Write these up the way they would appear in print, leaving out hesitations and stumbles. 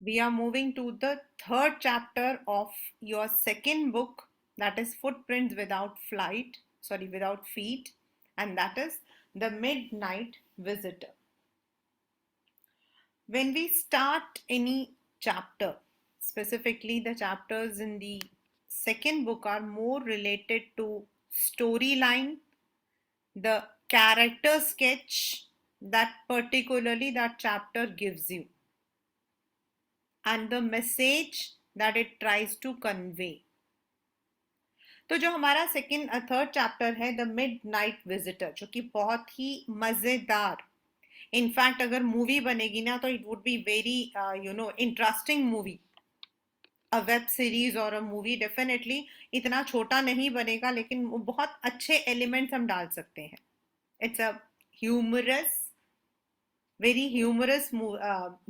We are moving to the third chapter of your second book, that is Footprints Without Without Feet, and that is The Midnight Visitor. When we start any chapter, specifically the chapters in the second book are more related to storyline, the character sketch that particularly that chapter gives you, and the message that it tries to convey. तो जो हमारा third chapter है the mid night visitor, जो कि बहुत ही मजेदार, in fact अगर movie बनेगी ना तो it would be very interesting movie, a web series और अ मूवी डेफिनेटली। इतना छोटा नहीं बनेगा, लेकिन वो बहुत अच्छे एलिमेंट्स हम डाल सकते हैं। It's a humorous, very humorous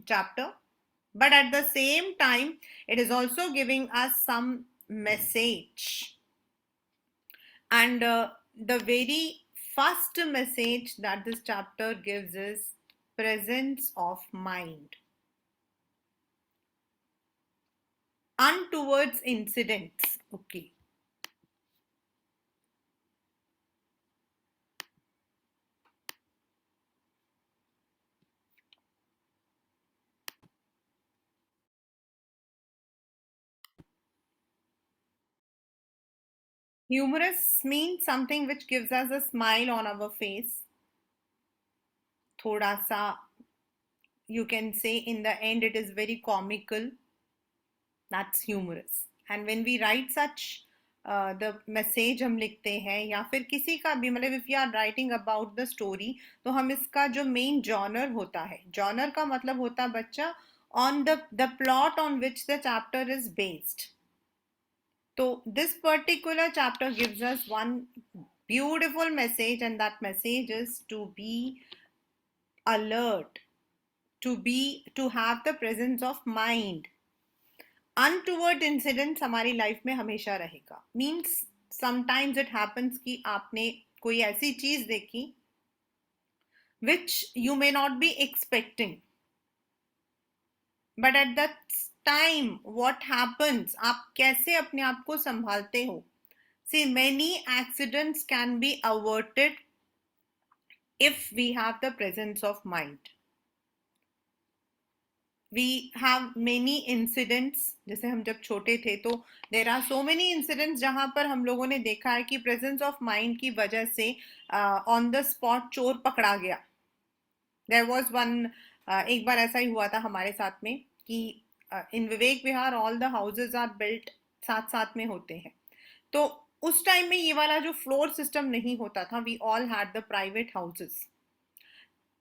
chapter, but at the same time it is also giving us some message. And the very first message that this chapter gives is presence of mind. Untoward incidents. Okay. Humorous means something which gives us a smile on our face. Thoda sa, you can say in the end it is very comical. That's humorous. And when we write such the message हम लिखते हैं, या फिर किसी का भी, मतलब if you are writing about the story, तो हम इसका जो main genre होता है, genre का मतलब होता है बच्चा on the plot on which the chapter is based. So this particular chapter gives us one beautiful message, and that message is to be alert, to have the presence of mind. Untoward incidents हमारी life में हमेशा रहेगा, means sometimes it happens कि आपने कोई ऐसी चीज देखी which you may not be expecting, but at that time what happens, आप कैसे अपने आप को संभालते हो। See many accidents can be averted if we have the presence of mind. We have many incidents, जैसे हम जब छोटे थे तो there are so many incidents जहां पर हम लोगों ने देखा है कि प्रेजेंस ऑफ माइंड की वजह से ऑन द स्पॉट चोर पकड़ा गया। देयर वाज वन, एक बार ऐसा ही हुआ था हमारे साथ में कि in Vivek Vihar all the houses are built साथ साथ में होते हैं, तो उस टाइम में ये वाला जो फ्लोर सिस्टम नहीं होता था, we all had the private houses.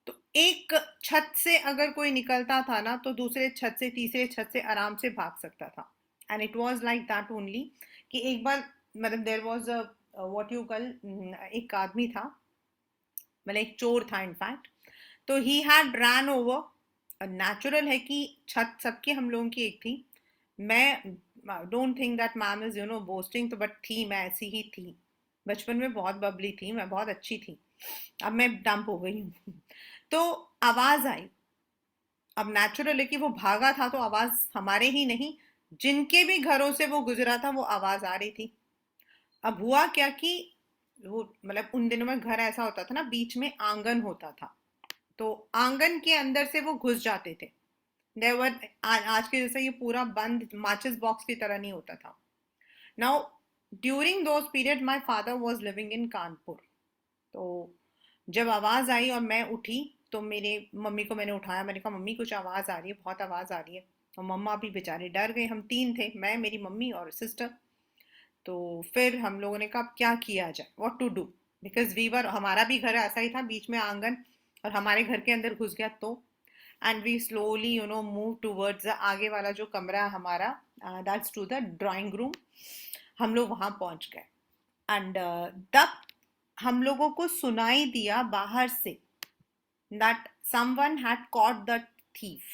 तो एक छत से अगर कोई निकलता था ना, तो दूसरे छत से तीसरे छत से आराम से भाग सकता था। And it was like that only कि एक बार, मतलब there was a what you call, एक आदमी था, मतलब एक चोर था इनफैक्ट, तो he had ran over. Natural है कि छत सबकी हम लोगों की एक थी। मैं don't think that ma'am is boasting, तो बट थी, मैं ऐसी ही थी, बचपन में बहुत बबली थी, मैं बहुत अच्छी थी। अब मैं डंप हो गई हूँ। तो आवाज आई। अब नेचुरल है कि वो भागा था, तो आवाज हमारे ही नहीं, जिनके भी घरों से वो गुजरा था वो आवाज आ रही थी। अब हुआ क्या कि वो, मतलब उन दिनों में घर ऐसा होता था ना, बीच में आंगन होता था, तो आंगन के अंदर से वो घुस जाते थे। देवर आज के जैसे ये पूरा बंद माचिस बॉक्स की तरह नहीं होता था। Now during those period my father was living in Kanpur. तो जब आवाज आई और मैं उठी, तो मेरे मम्मी को मैंने उठाया, मैंने कहा मम्मी कुछ आवाज आ रही है, बहुत आवाज आ रही है। और मम्मा भी बेचारे डर गए। हम तीन थे, मैं, मेरी मम्मी और सिस्टर। तो फिर हम लोगों ने कहा क्या किया जाए, what to do, because whoever, हमारा भी घर ऐसा ही था, बीच में आंगन, और हमारे घर के अंदर घुस गया तो। And we slowly move towards आगे वाला जो कमरा है हमारा, that's to the drawing room. हम लोग वहां पहुंच गए, एंड तब हम लोगों को सुनाई दिया बाहर से that someone had caught the thief।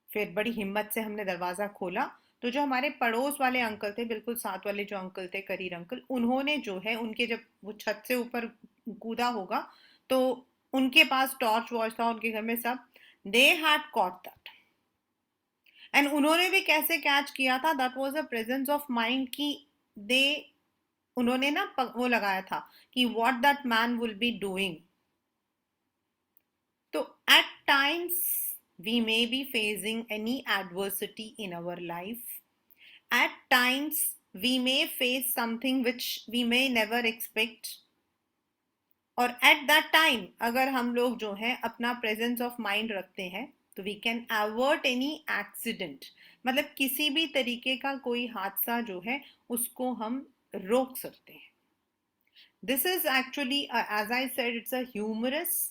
फिर बड़ी हिम्मत से हमने दरवाजा खोला, तो जो हमारे पड़ोस वाले अंकल थे, बिल्कुल साथ वाले जो अंकल थे, करीर अंकल, उन्होंने जो है, उनके जब वो छत से ऊपर कूदा होगा, तो उनके पास टॉर्च वॉर्च था उनके घर में सब, they had cot that. And उन्होंने भी कैसे कैच किया था, that was a presence of mind की दे उन्होंने ना वो लगाया था कि what that man will be doing. तो at times we may be facing any adversity in our life. At times we may face something which we may never expect. और eight that time अगर हम लोग जो है अपना presence of mind रखते हैं तो we can avoid any accident. मतलब किसी भी तरीके का कोई हादसा जो है उसको हम रोक सकते हैं. This is actually, as I said, it's a humorous.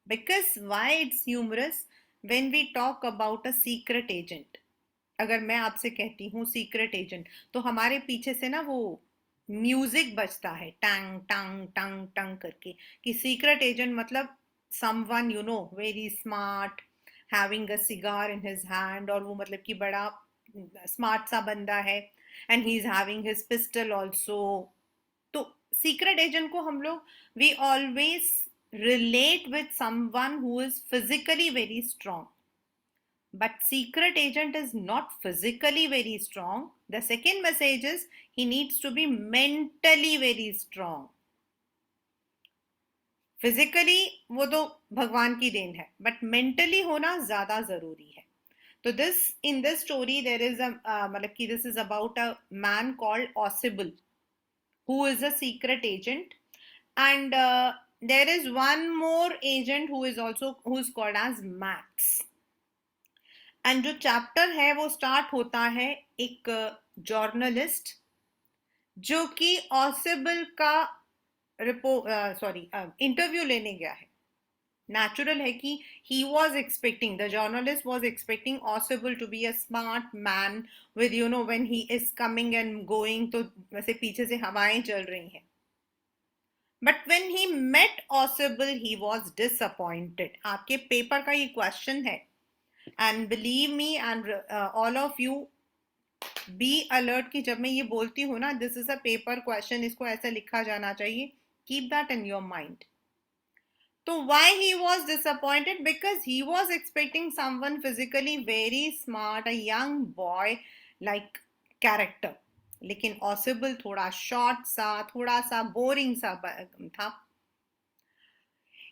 Because why it's humorous? When we talk about a secret agent. अगर मैं आपसे कहती हूँ सीक्रेट एजेंट तो हमारे पीछे से ना वो म्यूजिक बजता है टंग टंग टंग टंग करके कि सीक्रेट एजेंट मतलब someone you know very smart having a cigar in his hand. और वो मतलब कि बड़ा स्मार्ट सा बंदा है and he is having his pistol also. तो सीक्रेट एजेंट को हम लोग we always relate with someone who is physically very strong. But secret agent is not physically very strong. The second message is he needs to be mentally very strong. Physically वो तो भगवान की then है but mentally होना ज्यादा जरूरी है. तो this in this story there is मतलब कि this is about a man called ऑसिबल who is a secret agent. And there is one more agent who is also who is called as Max. And जो chapter है वो start होता है एक journalist जो कि ऑसिबल का इंटरव्यू लेने गया है. नेचुरल है कि he was expecting, the journalist was expecting Ausible to be a smart man with you know when he is coming and going तो वैसे पीछे से हवाएं चल रही हैं. But when he met Ausible, he was disappointed. आपके पेपर का ये क्वेश्चन है and believe me and all of you be alert कि जब मैं ये बोलती हूँ ना this is a paper question, इसको ऐसा लिखा जाना चाहिए. Keep that in your mind. So why he was disappointed? Because he was expecting someone physically very smart, a young boy like character. लेकिन ऑसिबल थोड़ा शॉर्ट सा थोड़ा सा बोरिंग सा था.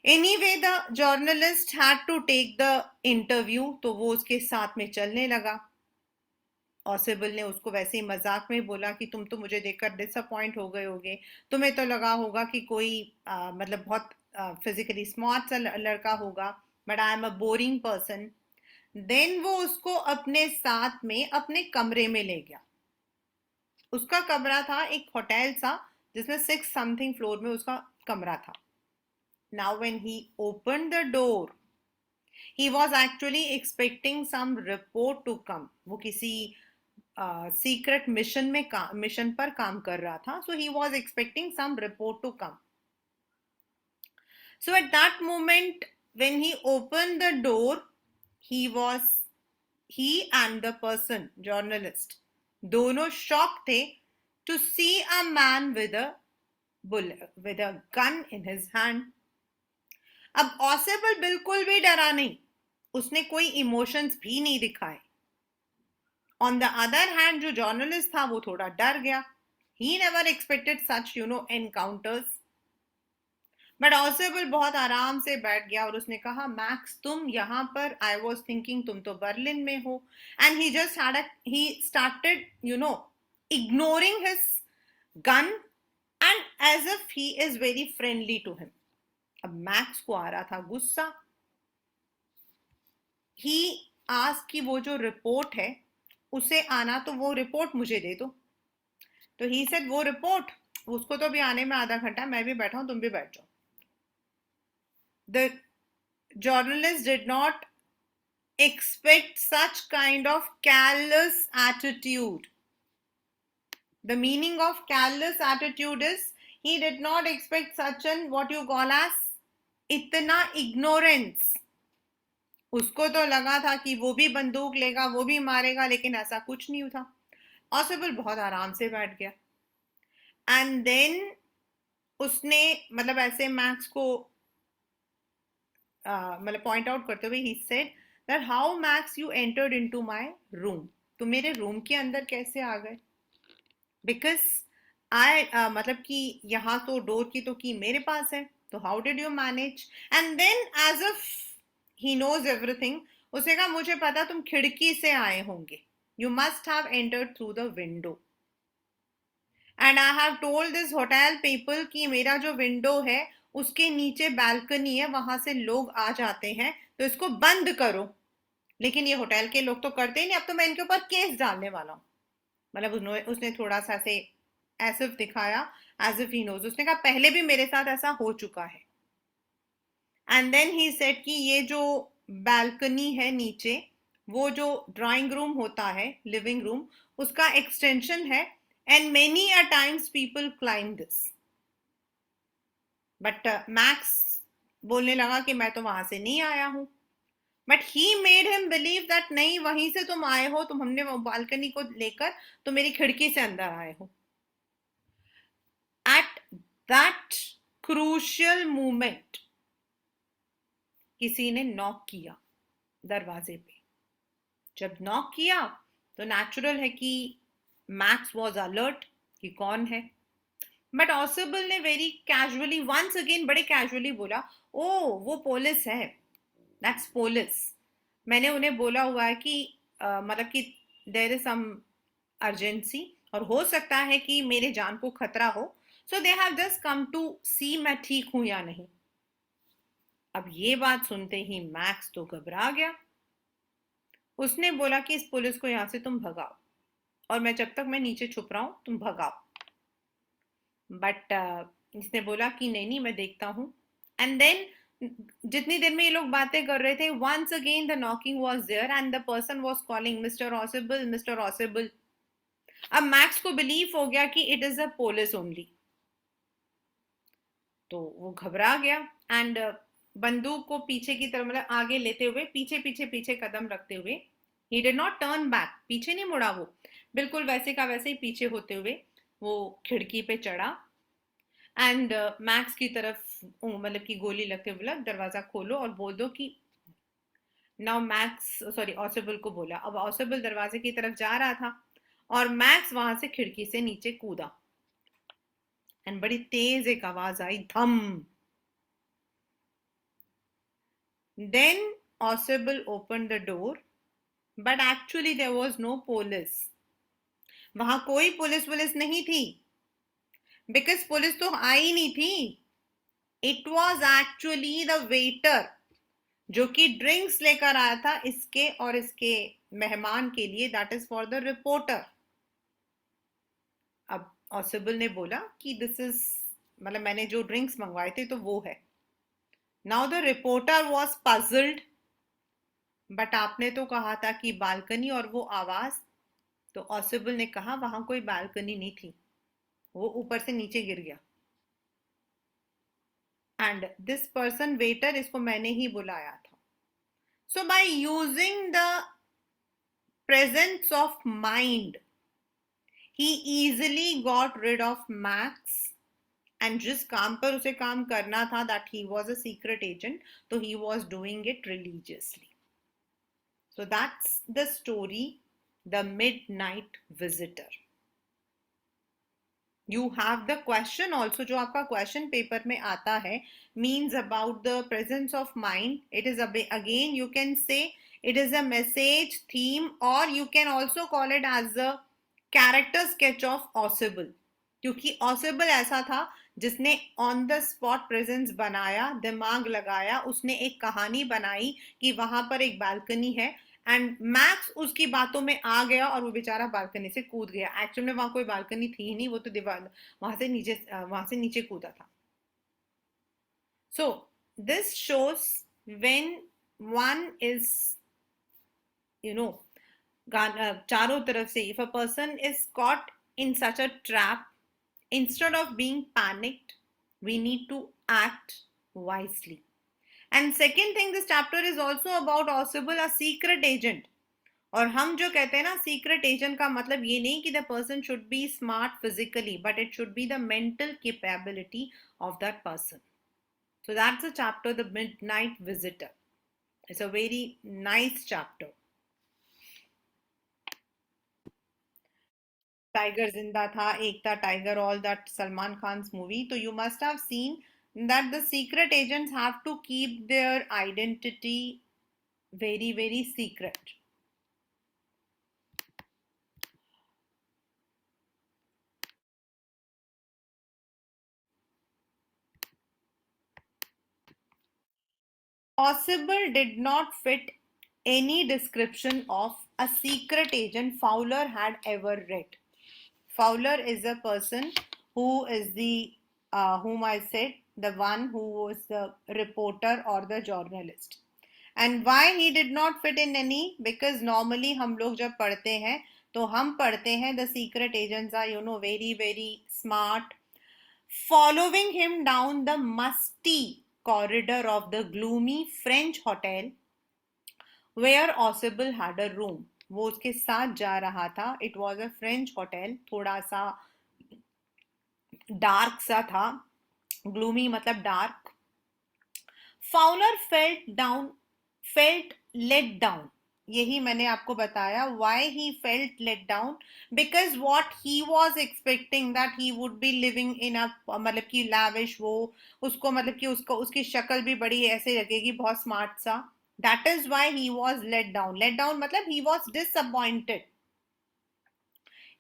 Anyway, the journalist had to take the interview, तो वो उसके साथ में चलने लगा. ऑसिबल ने उसको वैसे ही मजाक में बोला कि तुम तो मुझे देखकर डिसअपॉइंट हो गए होगे, तुम्हें तो लगा होगा कि कोई मतलब बहुत फिजिकली स्मार्ट सा लड़का होगा but I am a boring person. Then वो उसको अपने साथ में अपने कमरे में ले गया. उसका कमरा था एक होटल सा जिसमें 6 समथिंग फ्लोर में उसका कमरा था. Now when he open the door he was actually expecting some report to come. वो किसी सीक्रेट मिशन पर काम कर रहा था. So he was expecting some report to come. So at that moment when he opened the door, he and the person journalist दोनों shock थे to see a man with a gun in his hand. अब ऑसिबल बिल्कुल भी डरा नहीं, उसने कोई emotions भी नहीं दिखाए. ऑन द अदर हैंड जो जर्नलिस्ट था वो थोड़ा डर गया. He never expected such encounters. But ऑसिबल बहुत आराम से बैठ गया और उसने कहा मैक्स तुम यहाँ पर, आई वॉज थिंकिंग तुम तो बर्लिन में हो. And he just he started ignoring his gun and as if he is very friendly to him. अब मैक्स को आ रहा था गुस्सा. ही आस्क्ड कि वो जो रिपोर्ट है उसे आना तो वो रिपोर्ट मुझे दे दो. तो ही सेड वो रिपोर्ट उसको तो भी आने में आधा घंटा, मैं भी बैठा हूं तुम भी बैठ जाओ. The journalist did not expect such kind of callous attitude. The meaning of callous attitude is he did not expect such an what you call as इतना ignorance. उसको तो लगा था कि वो भी बंदूक लेगा वो भी मारेगा, लेकिन ऐसा कुछ नहीं था. ऑसिबल बहुत आराम से बैठ गया. एंड देन उसने मतलब ऐसे मैक्स को मतलब पॉइंट आउट करते हुए he said that how Max you entered into my room. तो मेरे रूम के अंदर कैसे आ गए? बिकॉज आई मतलब कि यहाँ तो डोर की तो की मेरे पास है, तो how did you manage? And then as if he knows everything, उसने कहा मुझे पता तुम खिड़की से आए होंगे, you must have entered through the window, and I have told this hotel people कि मेरा जो विंडो है उसके नीचे बालकनी है, वहां से लोग आ जाते हैं, तो इसको बंद करो। लेकिन ये होटल के लोग तो करते ही नहीं, अब तो मैं इनके ऊपर केस डालने वाला हूँ। मतलब उसने थोड़ा सा से एसिफ दिखाया, एज इफ ही नोज। उसने कहा पहले भी मेरे साथ ऐसा हो चुका है। एंड देन ही सेड कि ये जो बालकनी है नीचे, वो जो ड्राइंग रूम होता है, लिविंग रूम, उसका एक्सटेंशन है, and many a times people climb this. But max बोलने लगा कि मैं तो वहां से नहीं आया हूं। But he made him believe that नहीं, वहीं से तुम आए हो, तुम हमने वो बालकनी को लेकर तो मेरी खिड़की से अंदर आए हो। एट दैट क्रूशियल मोमेंट किसी ने नॉक किया दरवाजे पे। जब नॉक किया तो नेचुरल है कि मैक्स वॉज अलर्ट कि कौन है। बट ऑसिबल ने वेरी कैजुअली वंस अगेन बड़े कैजुअली बोला, ओ वो पुलिस है, दैट्स पुलिस। मैंने उन्हें बोला हुआ है कि मतलब कि देयर इज सम अर्जेंसी, और हो सकता है कि मेरे जान को खतरा हो, so they have just come to see मैं ठीक हूं या नहीं। अब ये बात सुनते ही मैक्स तो घबरा गया। उसने बोला कि इस पुलिस को यहां से तुम भगाओ, और मैं जब तक मैं नीचे छुप रहा हूं तुम भगाओ। बट इसने बोला कि नहीं नहीं मैं देखता हूं। एंड देन जितनी देर में ये लोग बातें कर रहे थे, once again the knocking was there and the person was calling mister Ausable, mister Ausable. अब मैक्स को बिलीव हो गया कि it is a police only, तो वो घबरा गया एंड बंदूक को पीछे की तरफ, मतलब आगे लेते हुए, पीछे पीछे पीछे कदम रखते हुए, he did not turn back, पीछे नहीं मुड़ा वो, बिल्कुल वैसे का वैसे ही पीछे होते हुए वो खिड़की पे चढ़ा एंड मैक्स की तरफ मतलब कि गोली लगते हुए बोला दरवाजा खोलो और बोल दो कि नाउ मैक्स, सॉरी ऑसिबल को बोला। अब ऑसिबल दरवाजे की तरफ जा रहा था और मैक्स वहां से खिड़की से नीचे कूदा एंड बड़ी तेज एक आवाज आई, धम। Then Ausable open the door, but actually there was no police. वहां कोई पुलिस नहीं थी, बिकॉज पुलिस तो आई नहीं थी। It was actually the waiter जो कि ड्रिंक्स लेकर आया था इसके और इसके मेहमान के लिए, that is for the reporter. अब ऑसिबल ने बोला कि दिस इज, मतलब मैंने जो ड्रिंक्स मंगवाए थे तो वो है। Now the reporter was puzzled, but आपने तो कहा था कि बालकनी और वो आवाज। तो ऑसिबल ने कहा वहां कोई बालकनी नहीं थी, वो ऊपर से नीचे गिर गया। एंड दिस पर्सन वेटर, इसको मैंने ही बुलाया था। So by using the presence of mind he easily got rid of Max, and जिस काम पर उसे काम करना था, that he was a secret agent, तो he was doing it religiously. So that's the story, the midnight visitor. You have the question also, जो आपका question paper में आता है, means about the presence of mind. It is again you can say it is a message, theme, or you can also call it as a character sketch of ऑसिबल, क्योंकि ऑसिबल ऐसा था जिसने on the spot presence बनाया, दिमाग लगाया, उसने एक कहानी बनाई कि वहां पर एक बालकनी है एंड मैक्स उसकी बातों में आ गया और वो बेचारा बालकनी से कूद गया। एक्चुअली में वहां कोई बालकनी थी ही नहीं, वो तो दीवार वहां से नीचे कूदा था। So this shows when one is you know चारों तरफ से, if a person is caught in such a trap, instead of being panicked, we need to act wisely. And second thing, this chapter is also about Ausible, a secret agent. और हम जो कहते हैं ना secret agent, का मतलब ये नहीं कि the person should be smart physically, but it should be the mental capability of that person. So that's the chapter, the midnight visitor. It's a very nice chapter. Tiger Zinda tha, Ek Tha Tiger, all that Salman Khan's movie. So you must have seen that the secret agents have to keep their identity very, very secret. Possible did not fit any description of a secret agent Fowler had ever read. Fowler is a person who is the whom I said, the one who was the reporter or the journalist. And why he did not fit in any? Because normally हम लोग जब पढ़ते हैं तो हम पढ़ते हैं the secret agents are very very smart, following him down the musty corridor of the gloomy French hotel where Osable had a room. वो उसके साथ जा रहा था. It was a French hotel, थोड़ा सा डार्क सा था. ग्लूमी मतलब dark. Fowler felt let down. यही मैंने आपको बताया. Why he felt let down? Because what he was expecting that he would be living in a मतलब कि लैविश, वो उसको मतलब कि उसको उसकी शक्ल भी बड़ी ऐसे लगेगी, बहुत स्मार्ट सा. That is why he was let down. Let down मतलब he was disappointed.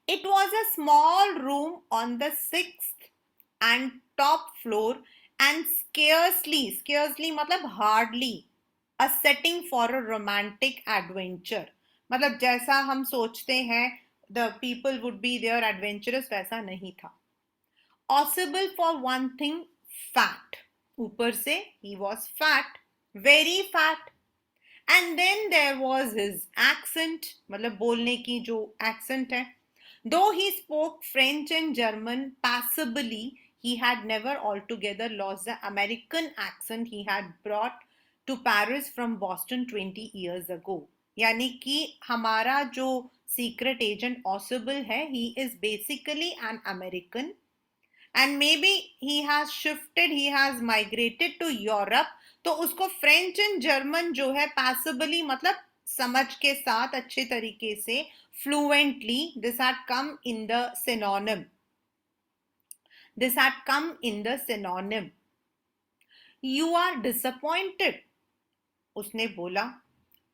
It was a small room on the sixth and top floor, and scarcely मतलब hardly a setting for a romantic adventure. मतलब जैसा हम सोचते हैं the people would be there adventurous, वैसा नहीं था. Possible for one thing, fat. ऊपर से he was fat, very fat. And then there was his accent, मतलब बोलने की जो accent है. Though he spoke French and German passably, he had never altogether lost the American accent he had brought to Paris from Boston 20 years ago. यानी कि हमारा जो secret agent Osable है, he is basically an American, and maybe he has migrated to Europe. तो उसको French and German जो है पैसिबली मतलब समझ के साथ अच्छे तरीके से, fluently, this had come in the synonym. You are disappointed, उसने बोला.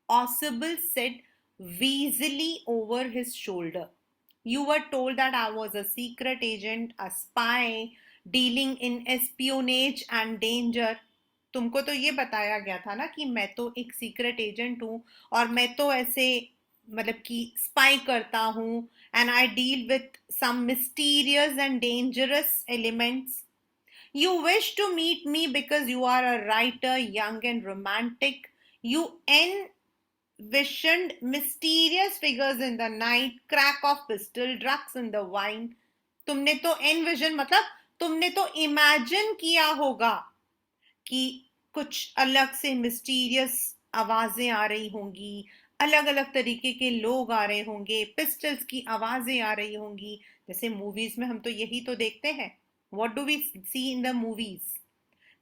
Osable said wheezily over his shoulder. You were told that I was a secret agent, a spy, dealing in espionage and danger. तुमको तो ये बताया गया था ना कि मैं तो एक सीक्रेट एजेंट हूँ और मैं तो ऐसे मतलब कि स्पाई करता हूँ, and I deal with some mysterious and dangerous elements. You wish to meet me because you are a writer, young and romantic. You envisioned mysterious figures in the night, crack of pistol, drugs in the wine. तुमने तो envision मतलब तुमने तो imagine किया होगा कि कुछ अलग से मिस्टीरियस आवाजें आ रही होंगी, अलग अलग तरीके के लोग आ रहे होंगे, पिस्टल्स की आवाजें आ रही होंगी. जैसे मूवीज में हम तो यही तो देखते हैं. What do we see in the movies?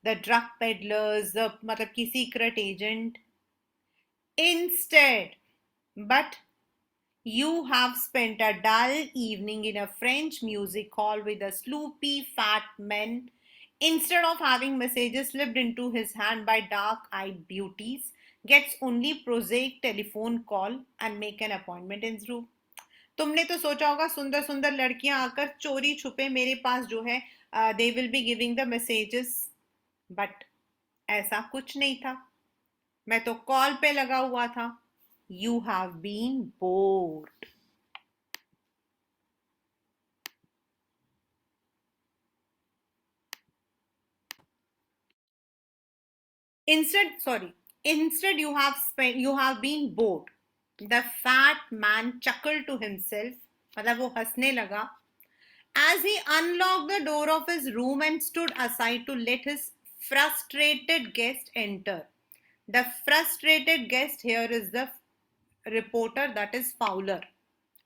The drug peddlers, मतलब कि secret agent. Instead, but you have spent a dull evening in a French music hall with a sloopy fat man. Instead of having messages slipped into his hand by dark-eyed beauties, gets only prosaic telephone call and make an appointment in room. तुमने तो सोचा होगा सुंदर सुंदर लड़कियां आकर चोरी छुपे मेरे पास जो है they will be giving the messages. But ऐसा कुछ नहीं था. मैं तो कॉल पे लगा हुआ था. You have been bored. Instead you have been bored. The fat man chuckled to himself. मतलब वो हंसने लगा. As he unlocked the door of his room and stood aside to let his frustrated guest enter. The frustrated guest here is the reporter, that is Fowler.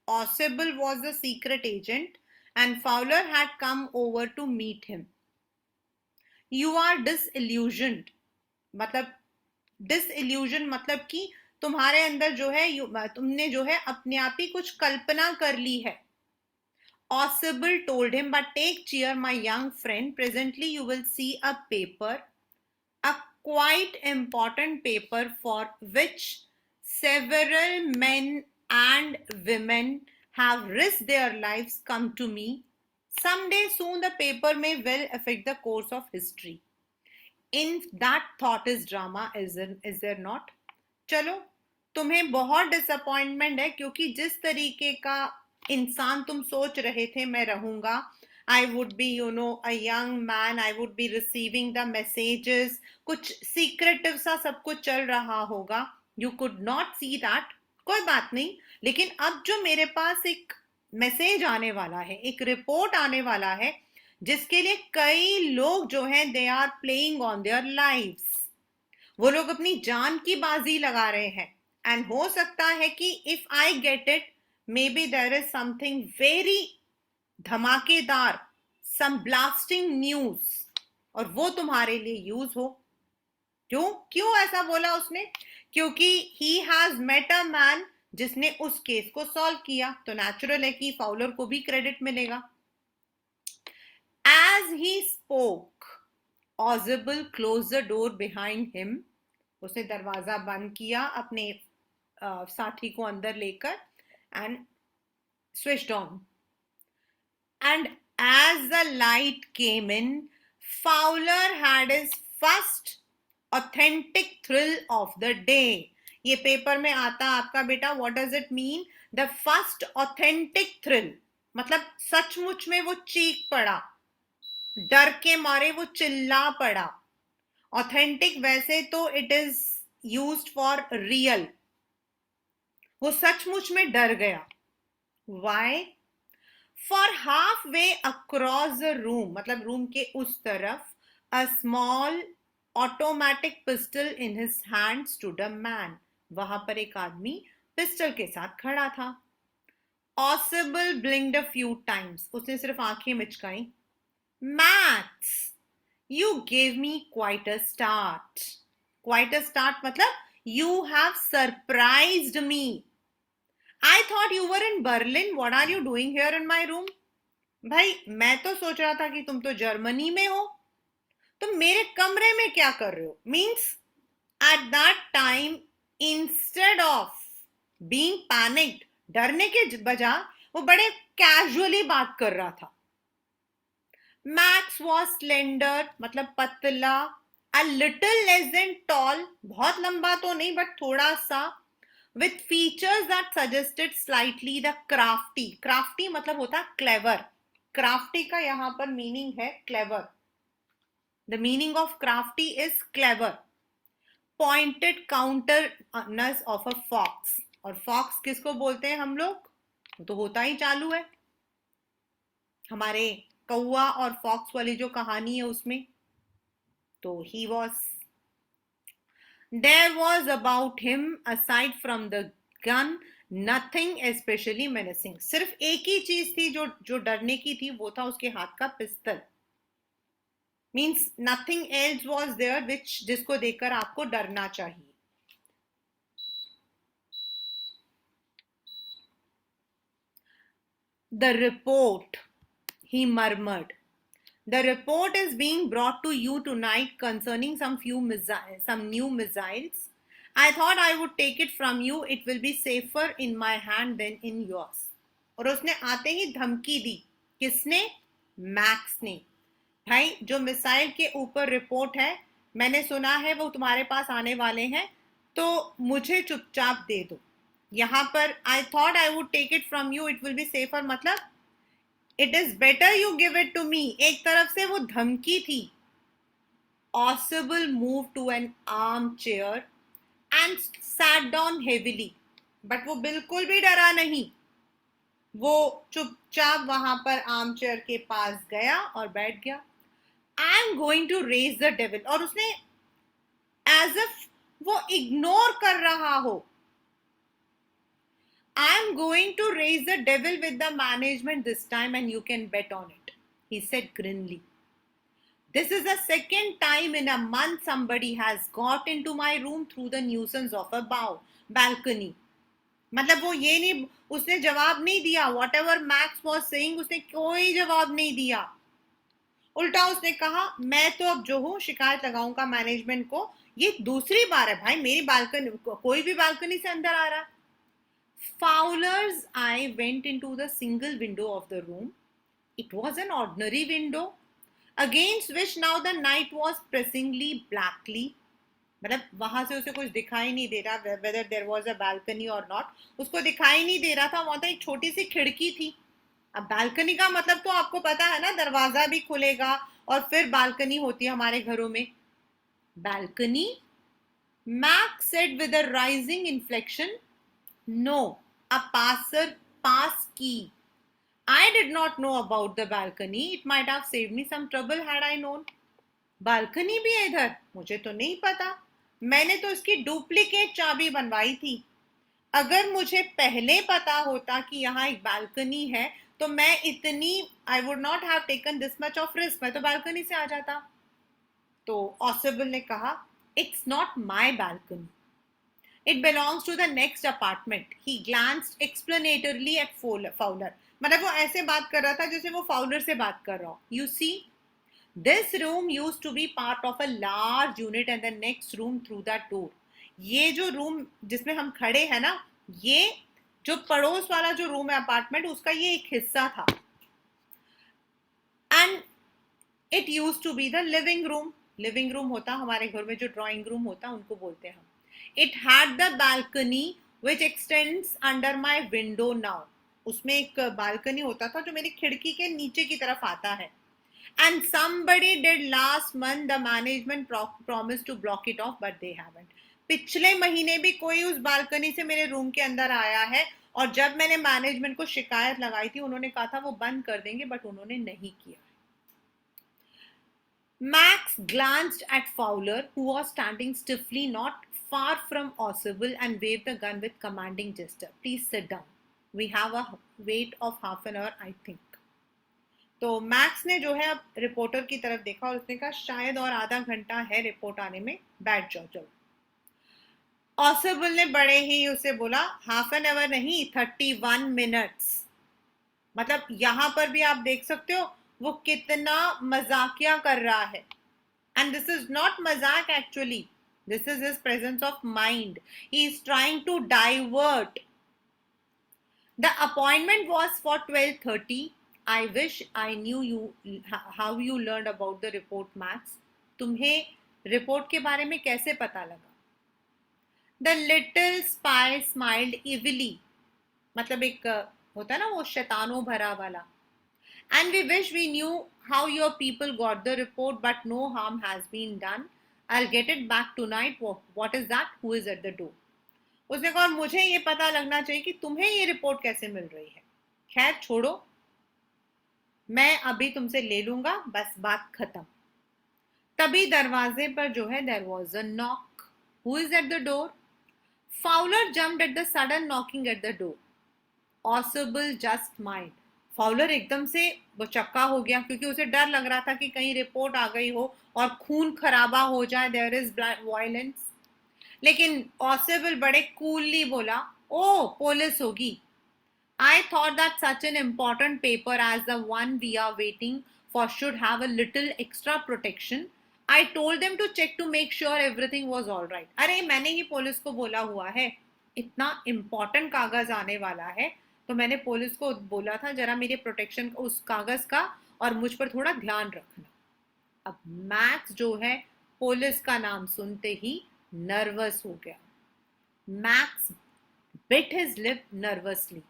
Osable was the secret agent and Fowler had come over to meet him. You are disillusioned. मतलब disillusion मतलब कि तुम्हारे अंदर जो है तुमने जो है अपने आप ही कुछ कल्पना कर ली है. Osable told him, but take cheer, my young friend. Presently, you will see a paper, a quite important paper for which several men and women have risked their lives. Come to me. Someday soon, the paper may well affect the course of history. In that thought is drama, is there not? चलो, तुम्हें बहुत disappointment है क्योंकि जिस तरीके का इंसान तुम सोच रहे थे मैं रहूंगा, I would be a young man, I would be receiving the messages, कुछ सीक्रेटिव सा सब कुछ चल रहा होगा. You could not see that. कोई बात नहीं, लेकिन अब जो मेरे पास एक मैसेज आने वाला है, एक रिपोर्ट आने वाला है, जिसके लिए कई लोग जो हैं they are playing on their lives. वो लोग अपनी जान की बाजी लगा रहे हैं. एंड हो सकता है कि if I get it, maybe there is something very धमाकेदार, सम ब्लास्टिंग न्यूज, और वो तुम्हारे लिए यूज हो. क्यों क्यों ऐसा बोला उसने? क्योंकि he has met a man जिसने उस केस को सॉल्व किया, तो नेचुरल है कि फाउलर को भी क्रेडिट मिलेगा. As he spoke, Audible closed the door behind him. उसने दरवाजा बंद किया अपने साथी को अंदर लेकर, and switched on. And as the light came in, Fowler had his first authentic thrill of the day. ये पेपर में आता आपका बेटा, what does it mean? The first authentic thrill मतलब सचमुच में वो चीख पड़ा, डर के मारे वो चिल्ला पड़ा. ऑथेंटिक वैसे तो it is used for real, वो सचमुच में डर गया. Why? For half way across the room, मतलब रूम के उस तरफ, a small automatic pistol in his hand stood a man. वहां पर एक आदमी पिस्टल के साथ खड़ा था. Audible blinked a few times. उसने सिर्फ आंखें मिचकाई. Max, you gave me quite a start. Quite a start मतलब you have surprised me. I thought you were in Berlin. What are you doing here in my room? भाई मैं तो सोच रहा था कि तुम तो जर्मनी में हो, तुम मेरे कमरे में क्या कर रहे हो? Means eight that time, instead of being panicked, डरने के बजाय वो बड़े कैजुअली बात कर रहा था. मैक्स वॉज स्लेंडर मतलब पतला, a little less than tall, बहुत लंबा तो नहीं बट थोड़ा सा, with features that suggested slightly the crafty. crafty मतलब होता clever. crafty का यहां पर मीनिंग है clever. the meaning of crafty is clever. pointed counterness of a fox. और fox किसको बोलते हैं हम लोग? वो तो होता ही चालू है हमारे कौआ और फॉक्स वाली जो कहानी है उसमें. तो he was, there was about him aside from the gun nothing especially menacing. सिर्फ एक ही चीज थी जो जो डरने की थी, वो था उसके हाथ का पिस्तल. Means nothing else was there which जिसको देखकर आपको डरना चाहिए. The report, he murmured. The report is being brought to you tonight concerning some new missiles. I thought I would take it from you. It will be safer in my hand than in yours. और उसने आते ही धमकी दी. किसने? Max ने. भाई जो missile के ऊपर रिपोर्ट है, मैंने सुना है वो तुम्हारे पास आने वाले हैं, तो मुझे चुपचाप दे दो. यहां पर I thought I would take it from you. It will be safer मतलब it is better you give it to me. एक तरफ से वो धमकी थी. Audible moved to an armchair and sat down heavily. But वो बिल्कुल भी डरा नहीं. वो चुपचाप वहां पर आर्म चेयर के पास गया और बैठ गया. I am going to raise the devil. और उसने एज इफ वो इग्नोर कर रहा हो. I am going to raise the devil with the management this time and you can bet on it, he said grimly. This is the second time in a month somebody has got into my room through the nuisance of a balcony. मतलब वो ये नहीं, उसने जवाब नहीं दिया. What ever max was saying, उसने कोई जवाब नहीं दिया. उल्टा उसने कहा मैं तो अब जो हूं शिकायत लगाऊंगा मैनेजमेंट को. ये दूसरी बार है भाई मेरी बालकनी, कोई भी बालकनी से अंदर आ रहा. Fowler's eye went into the single window of the room. It was an ordinary window, against which now the night was pressingly blackly. मतलब वहां से उसे कुछ दिखाई नहीं दे रहा, whether there was a balcony or not, उसको दिखाई नहीं दे रहा था. वहां तो एक छोटी सी खिड़की थी. अब बालकनी का मतलब तो आपको पता है ना, दरवाजा भी खुलेगा और फिर बालकनी होती है हमारे घरों में. Balcony, Max said with a rising inflection. No, a passer pass key. I did not know about the balcony. It might have saved me some trouble had I known. Balcony भी है इधर, मुझे तो नहीं पता. मैंने तो इसकी डुप्लीकेट चाबी बनवाई थी. अगर मुझे पहले पता होता कि यहाँ एक बालकनी है तो मैं इतनी I would not have taken this much of risk. मैं तो बालकनी से आ जाता. तो ऑसिबल ने कहा it's not my balcony, it belongs to the next apartment. He glanced explanatorily at Fowler. मतलब वो ऐसे बात कर रहा था जैसे वो फाउलर से बात कर रहा हो. You see, this room use to be part of a large unit and the next room through that door. ये जो रूम जिसमें हम खड़े हैं ना, ये जो पड़ोस वाला जो रूम है अपार्टमेंट, उसका ये एक हिस्सा था. And it use to be the living room. Living room होता हमारे घर में जो ड्राइंग रूम होता उनको बोलते हैं हम. It had the balcony which x tends under my window now. उसमें एक बालकनी होता था जो मेरी खिड़की के नीचे की तरफ आता है. And somebody did last month the management promised to block it off but they haven't. पिछले महीने भी कोई उस बालकनी से मेरे रूम के अंदर आया है और जब मैंने मैनेजमेंट को शिकायत लगाई थी उन्होंने कहा था वो बंद कर देंगे, बट उन्होंने नहीं किया. Max glanced at Fowler, who was standing stiffly not far from Ausable, and waved the gun with commanding gesture. Please sit down. We have a wait of half an hour, I think. तो max ने जो है अब reporter की तरफ देखा और उसने कहा शायद और आधा घंटा है रिपोर्ट आने में, बैठ जाओ चलो. ऑसिबल ने बड़े ही उसे बोला हाफ एन आवर नहीं, 31 मिनट्स. मतलब यहां पर भी आप देख सकते हो वो कितना मजाकिया कर रहा है. एंड दिस इज नॉट मजाक actually, this is his presence of mind. He is trying to divert. The appointment was for 12:30. I wish I knew how you learned about the report, Max. तुम्हें report के बारे में कैसे पता लगा? The little spy smiled evilly. मतलब एक होता है ना वो शैतानों भरा वाला. And we wish we knew how your people got the report, but no harm has been done. I'll get it back tonight. What is that? Who is at the door? उसने कहा मुझे ये पता लगना चाहिए कि तुम्हें ये रिपोर्ट कैसे मिल रही है. खैर छोड़ो, मैं अभी तुमसे ले लूंगा, बस बात खत्म. तभी दरवाजे पर जो है there was a knock. Who is at the door? Fowler jumped at the sudden knocking at the door. Ausable just mind. Fowler एकदम से वो चक्का हो गया क्योंकि उसे डर लग रहा था कि कहीं रिपोर्ट आ गई हो और खून खराबा हो जाए, देयर इज वायलेंस. लेकिन ऑसिबल बड़े कूलली बोला ओ पुलिस होगी. I thought that such an important paper as the one we are waiting for should have a little extra protection. I told them to check to make sure everything was all right. अरे मैंने ही police को बोला हुआ है, इतना important कागज आने वाला है तो मैंने पुलिस को बोला था जरा मेरे प्रोटेक्शन उस कागज का और मुझ पर थोड़ा ध्यान रखना. अब मैक्स जो है पुलिस का नाम सुनते ही नर्वस हो गया. Max bit his lip nervously.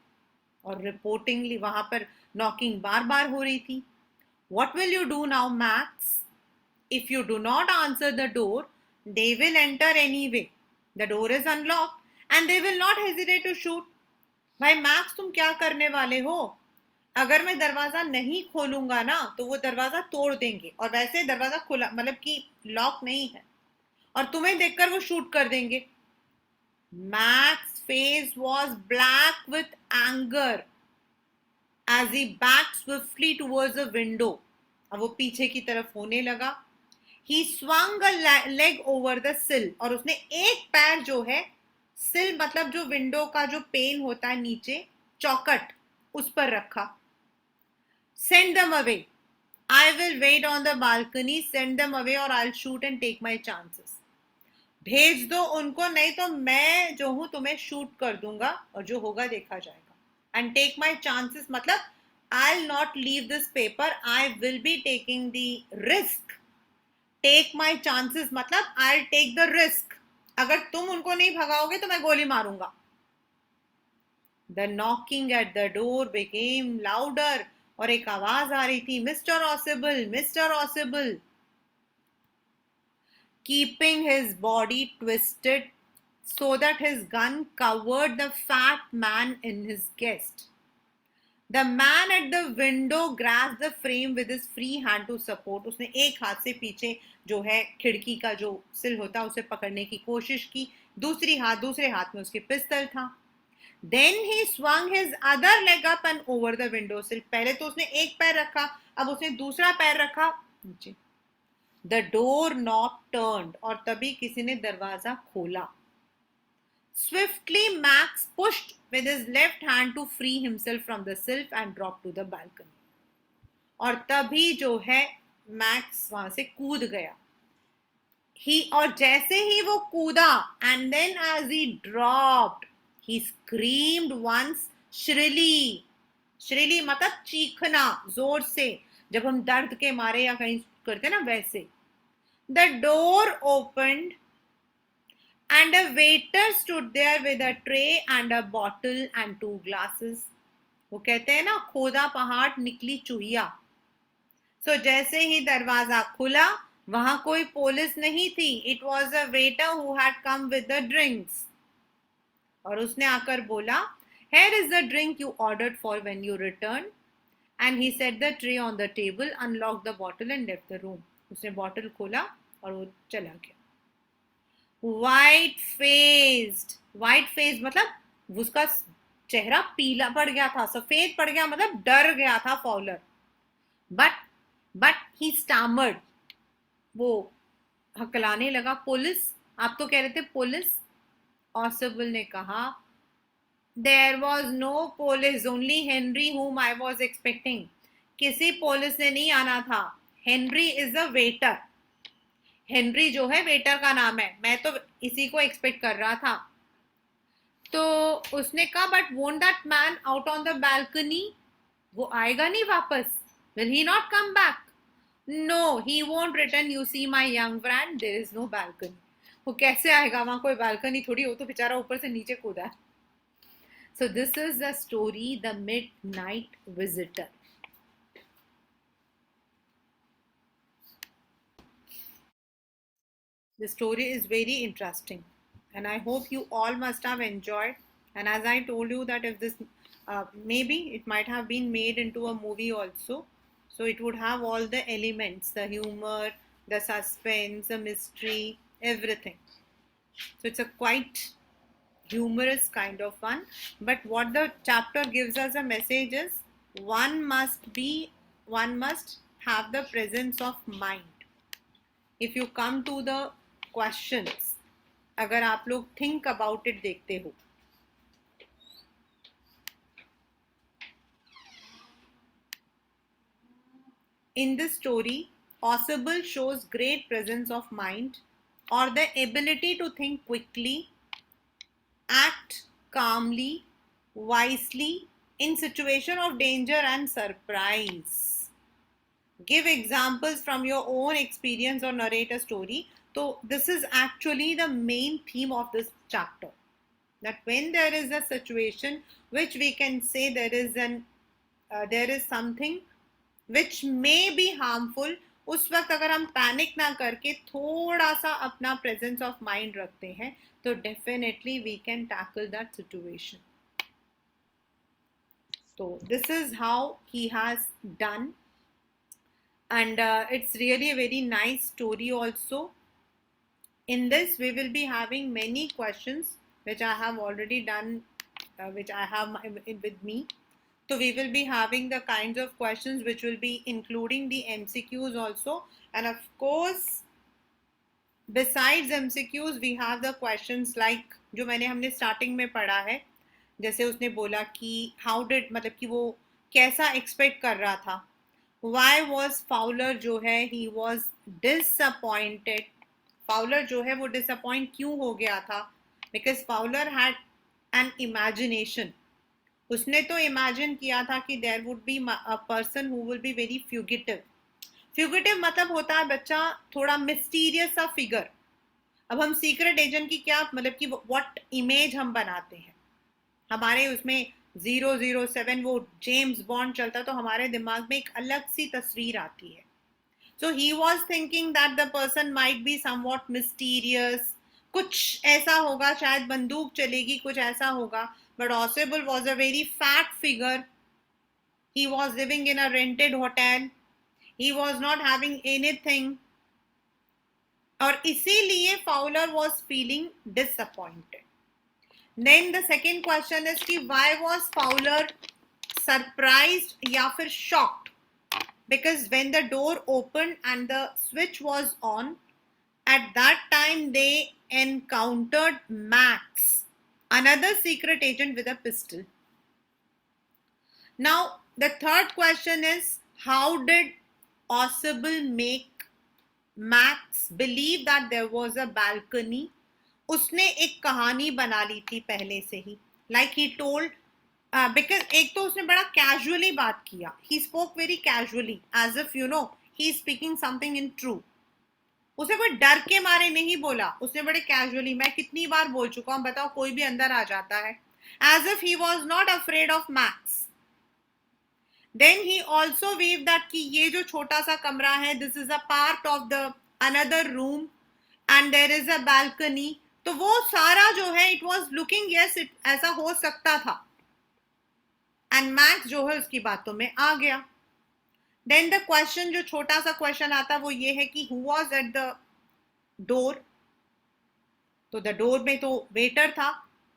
और रिपोर्टिंगली वहां पर नॉकिंग बार बार हो रही थी. What will you do now, Max? If you do not answer the door, they will enter anyway. The door is unlocked and they will not hesitate to shoot. भाई max तुम क्या करने वाले हो? अगर मैं दरवाजा नहीं खोलूंगा ना तो वो दरवाजा तोड़ देंगे और वैसे दरवाजा खुला मतलब कि लॉक नहीं है और तुम्हें देखकर वो शूट कर देंगे. Max's face was black with anger as he backed swiftly towards the window. अब वो पीछे की तरफ होने लगा. He swung a leg over the sill, और उसने एक पैर जो है, सिल मतलब जो विंडो का जो पेन होता है नीचे, चौकट, उस पर रखा. Send them away. I will wait on the balcony. Send them away or I'll shoot and take my chances. भेज दो उनको, नहीं तो मैं जो हूं तुम्हें शूट कर दूंगा और जो होगा देखा जाएगा. And take my chances मतलब I'll not leave this paper. I will be taking the risk. Take my chances मतलब I'll take the risk. अगर तुम उनको नहीं भगाओगे तो मैं गोली मारूंगा. The knocking at the door became louder. और एक आवाज आ रही थी, mister Ausable, mister ऑसिबल. Keeping his body twisted so that his gun covered the fat man in his chest. The man at the window grasped the frame with his free hand to support. उसने एक हाथ से पीछे जो है खिड़की का जो सिल होता है उसे पकड़ने की कोशिश की. दूसरे हाथ में उसके पिस्तल था. Then he swung his other leg up and over the window sill. पहले तो उसने एक पैर रखा, अब उसने दूसरा पैर रखा नीचे. The door knob turned, और तभी किसी ने दरवाजा खोला. Swiftly Max pushed with his left hand to free himself from the sill and dropped to the balcony. और तभी जो है मैक्स वहां से कूद गया. और जैसे ही वो कूदा, and then as he dropped, he screamed once shrilly. shrilly मतलब चीखना जोर से, जब हम दर्द के मारे या कहीं करते ना वैसे. The door opened and a waiter stood there with a tray and a bottle and 2 glasses. वो कहते हैं ना, खोदा पहाड़ निकली चूहिया. So जैसे ही दरवाजा खुला, वहां कोई पुलिस नहीं थी. It was a waiter who had come with the drinks. और उसने आकर बोला, here is the drink you ordered for when you returned. And he set the tray on the table, unlocked the bottle and left the room. उसने bottle खोला और वो चला गया. White faced मतलब उसका चेहरा पीला पड़ गया था, सफेद पड़ गया मतलब डर गया था फॉलर. बट ही स्टैमर्ड, वो हकलाने लगा. पुलिस, आप तो कह रहे थे पुलिस. ऑसिबल ने कहा, there was no police, only Henry whom I was expecting. किसी पुलिस ने नहीं आना था. Henry is a waiter. Henry जो है वेटर का नाम है. मैं तो इसी को एक्सपेक्ट कर रहा था. तो उसने कहा, but won't that man out on the balcony, वो आएगा नहीं वापस. Will he not come back? No, he won't return. You see my young friend, there is no balcony. वो कैसे आएगा, वहां कोई बालकनी थोड़ी हो, तो बेचारा ऊपर से नीचे कूदा है. So this is the story, the midnight visitor. The story is very interesting, and I hope you all must have enjoyed. And as I told you that if this maybe it might have been made into a movie also, so it would have all the elements, the humor, the suspense, the mystery, everything. So it's a quite humorous kind of one. But what the chapter gives us a message is, one must have the presence of mind. If you come to the questions, अगर आप लोग think about it देखते हो, in this story, Osable shows great presence of mind, or the ability to think quickly, act calmly, wisely in situation of danger and surprise. Give examples from your own experience or narrate a story. So this is actually the main theme of this chapter, that when there is a situation which we can say there is something which may be harmful, उस वक्त अगर हम panic ना करके थोड़ा सा अपना presence of mind रखते हैं, तो definitely we can tackle that situation. So this is how he has done, and it's really a very nice story also. In this we will be having many questions which I have already done, which I have with me. So we will be having the kinds of questions which will be including the MCQs also, and of course besides MCQs we have the questions like जो मैंने हमने starting में पढ़ा है, जैसे उसने बोला कि हाउ डिड, मतलब कि वो कैसा एक्सपेक्ट कर रहा था. Why was Fowler जो है he was disappointed. Fowler जो है वो disappoint क्यों हो गया था? Because Fowler had an imagination. उसने तो इमेजिन किया था कि there would be a person who will be very fugitive. Fugitive मतलब होता है बच्चा थोड़ा मिस्टीरियस सा फिगर. अब हम सीक्रेट एजेंट की क्या मतलब कि व्हाट इमेज हम बनाते हैं, हमारे उसमें 007 वो जेम्स बॉन्ड चलता तो हमारे दिमाग में एक अलग सी तस्वीर आती है. So he was thinking that the person might be somewhat mysterious, कुछ ऐसा होगा, शायद बंदूक चलेगी, कुछ ऐसा होगा. But Oswald was a very fat figure. He was living in a rented hotel. He was not having anything. और इसीलिए Fowler was feeling disappointed. Then the second question is कि why was Fowler surprised या फिर shocked? Because when the door opened and the switch was on, at that time they encountered Max, another secret agent with a pistol. Now, the third question is, how did Oswald make Max believe that there was a balcony? उसने एक कहानी बना ली थी पहले से ही. Like he told, because एक तो उसने बड़ा casually बात किया. He spoke very casually, as if he is speaking something in true. उसे कोई डर के मारे नहीं बोला, उसने बड़े कैजुअली, मैं कितनी बार बोल चुका हूं, बताओ कोई भी अंदर आ जाता है. As if he was not afraid of Max. Then he also weaved that कि ये जो छोटा सा कमरा है, this is a part of the another room and there is a balcony. तो वो सारा जो है it was looking, yes, ऐसा हो सकता था. And Max जो है उसकी बातों में आ गया. Then the question, जो छोटा सा क्वेश्चन आता वो ये है कि who was at the door? तो द डोर में तो वेटर था,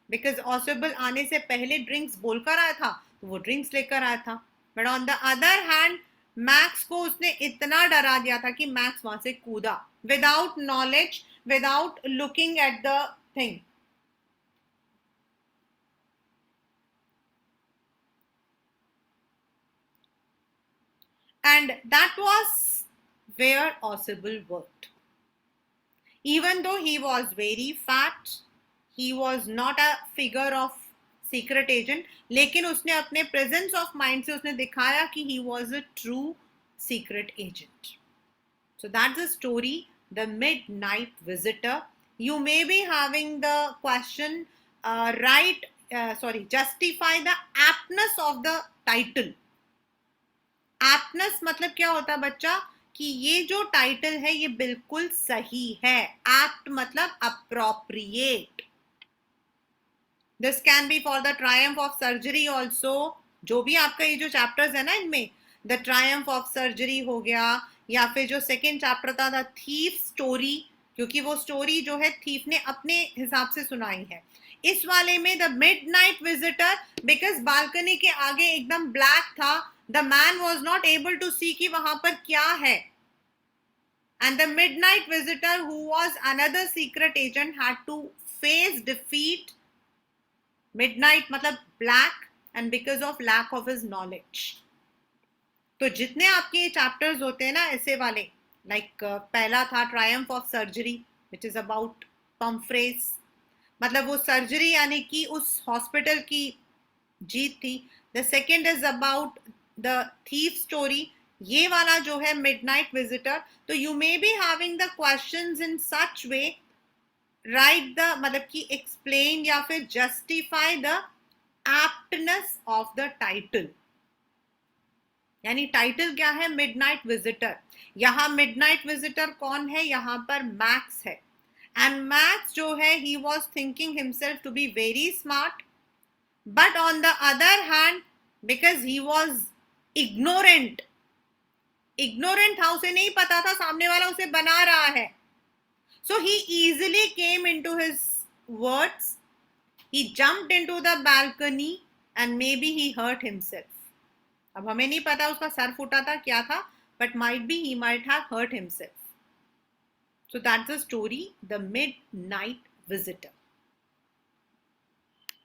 बिकॉज ऑसबल आने से पहले ड्रिंक्स बोलकर आया था, तो वो ड्रिंक्स लेकर आया था. But on the other hand max को उसने इतना डरा दिया था कि मैक्स वहां से कूदा without knowledge, without looking at the thing. And that was where Oswald worked. Even though he was very fat, he was not a figure of secret agent, लेकिन उसने अपने presence of mind से उसने दिखाया कि he was a true secret agent. So that's the story, The Midnight Visitor. You may be having the question, justify the aptness of the title. Aptness मतलब क्या होता है बच्चा, कि ये जो टाइटल है ये बिल्कुल सही है. Apt मतलब appropriate. This can be for the triumph of surgery also. जो भी आपका ये जो चैप्टर्स है ना, इनमें द ट्रायम्फ ऑफ सर्जरी हो गया, या फिर जो सेकेंड चैप्टर था द थीफ स्टोरी, क्योंकि वो स्टोरी जो है थीफ ने अपने हिसाब से सुनाई है. इस वाले में the midnight visitor, because balcony के आगे एकदम ब्लैक था, the man was not able to see कि वहां पर क्या है. And the midnight visitor, who was another secret agent, had to face defeat. Midnight मतलब black, and because of lack of his knowledge. तो जितने आपके ये चैप्टर्स होते हैं ना ऐसे वाले, लाइक पहला था triumph of surgery, which is about Pumphrey's, मतलब वो सर्जरी यानी कि उस हॉस्पिटल की जीत थी. The second is about the thief story, ये वाला जो है मिडनाइट विजिटर. तो you may be having the questions in such way, right the मतलब कि एक्सप्लेन या फिर justify the aptness of the title. यानी टाइटल क्या है, मिडनाइट विजिटर. यहां मिडनाइट विजिटर कौन है, यहां पर मैक्स है. एंड मैक्स जो है he was thinking himself to be very smart, but on the other hand because he was ignorant था, उसे नहीं पता था सामने वाला उसे बना रहा है. So he easily came into his words, he jumped into the balcony and maybe he hurt himself. अब हमें नहीं पता उसका सर फूटा था क्या था, but might be he might have hurt himself. So that's the story, The Midnight Visitor.